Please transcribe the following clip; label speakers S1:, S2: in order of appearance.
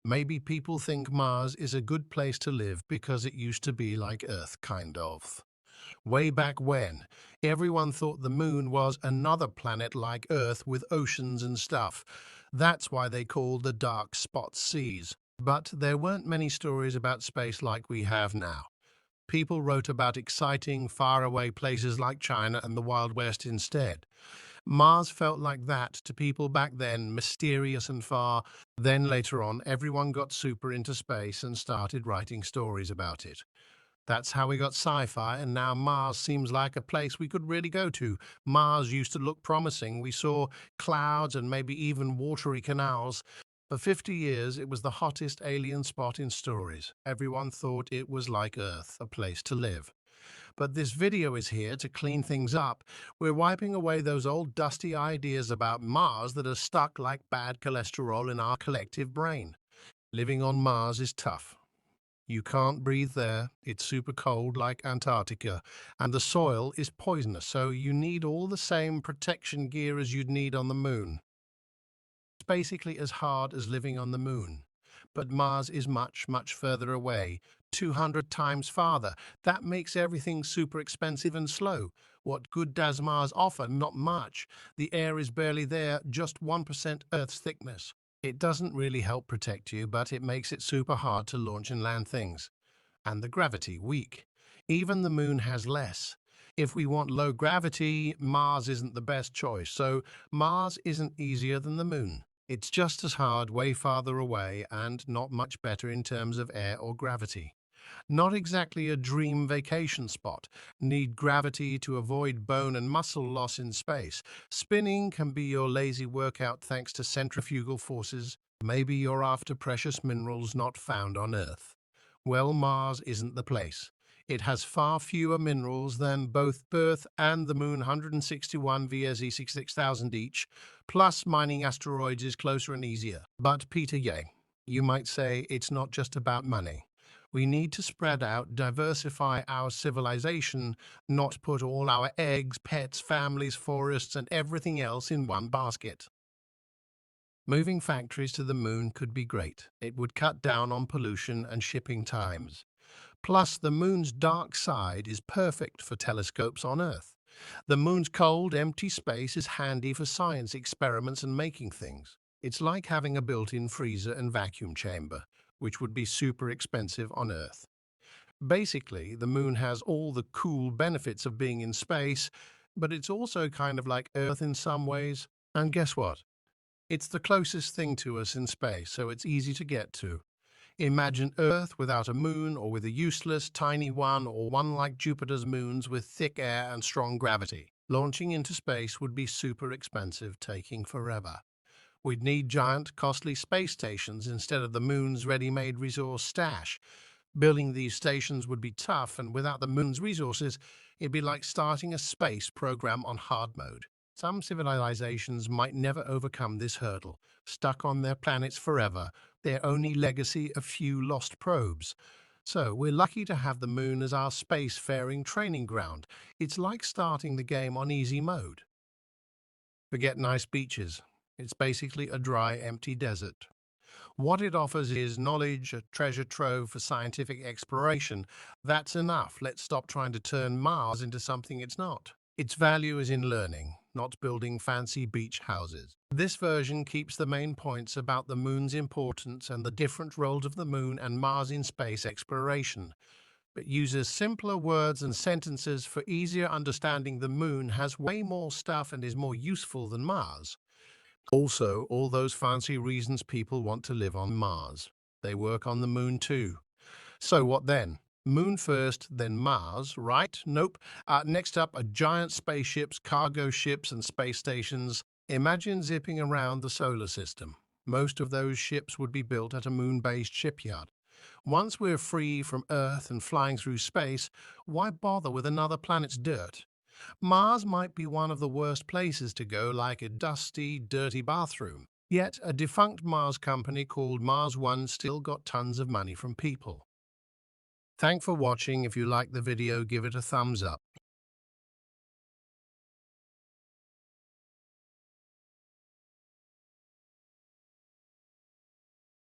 S1: Maybe people think Mars is a good place to live because it used to be like Earth, kind of. Way back when, everyone thought the moon was another planet like Earth with oceans and stuff. That's why they called the dark spots seas. But there weren't many stories about space like we have now. People wrote about exciting, faraway places like China and the Wild West instead. Mars felt like that to people back then, mysterious and far. Then later on, everyone got super into space and started writing stories about it. That's how we got sci-fi, and now Mars seems like a place we could really go to. Mars used to look promising. We saw clouds and maybe even watery canals. For 50 years, it was the hottest alien spot in stories. Everyone thought it was like Earth, a place to live. But this video is here to clean things up. We're wiping away those old dusty ideas about Mars that are stuck like bad cholesterol in our collective brain. Living on Mars is tough. You can't breathe there, it's super cold like Antarctica, and the soil is poisonous, so you need all the same protection gear as you'd need on the moon. It's basically as hard as living on the moon. But Mars is much, much further away, 200 times farther. That makes everything super expensive and slow. What good does Mars offer? Not much. The air is barely there, just 1% Earth's thickness. It doesn't really help protect you, but it makes it super hard to launch and land things. And the gravity weak. Even the moon has less. If we want low gravity, Mars isn't the best choice, so Mars isn't easier than the moon. It's just as hard, way farther away, and not much better in terms of air or gravity. Not exactly a dream vacation spot. Need gravity to avoid bone and muscle loss in space. Spinning can be your lazy workout thanks to centrifugal forces. Maybe you're after precious minerals not found on Earth. Well, Mars isn't the place. It has far fewer minerals than both Earth and the Moon, 161 vs 66,000 each, plus mining asteroids is closer and easier. But Peter Ye, you might say it's not just about money. We need to spread out, diversify our civilization, not put all our eggs, pets, families, forests, and everything else in one basket. Moving factories to the moon could be great. It would cut down on pollution and shipping times. Plus, the moon's dark side is perfect for telescopes on Earth. The moon's cold, empty space is handy for science experiments and making things. It's like having a built-in freezer and vacuum chamber, which would be super expensive on Earth. Basically, the moon has all the cool benefits of being in space, but it's also kind of like Earth in some ways. And guess what? It's the closest thing to us in space, so it's easy to get to. Imagine Earth without a moon, or with a useless, tiny one, or one like Jupiter's moons with thick air and strong gravity. Launching into space would be super expensive, taking forever. We'd need giant, costly space stations instead of the moon's ready-made resource stash. Building these stations would be tough, and without the moon's resources, it'd be like starting a space program on hard mode. Some civilizations might never overcome this hurdle, stuck on their planets forever, their only legacy a few lost probes. So we're lucky to have the moon as our spacefaring training ground. It's like starting the game on easy mode. Forget nice beaches. It's basically a dry, empty desert. What it offers is knowledge, a treasure trove for scientific exploration. That's enough. Let's stop trying to turn Mars into something it's not. Its value is in learning, not building fancy beach houses. This version keeps the main points about the moon's importance and the different roles of the moon and Mars in space exploration, but uses simpler words and sentences for easier understanding. The moon has way more stuff and is more useful than Mars. Also, all those fancy reasons people want to live on Mars. They work on the moon too. So what then? Moon first, then Mars, right? Nope. Next up are giant spaceships, cargo ships, and space stations. Imagine zipping around the solar system. Most of those ships would be built at a moon-based shipyard. Once we're free from Earth and flying through space, why bother with another planet's dirt? Mars might be one of the worst places to go, like a dusty, dirty bathroom. Yet a defunct Mars company called Mars One still got tons of money from people. Thanks for watching. If you like the video, give it a thumbs up.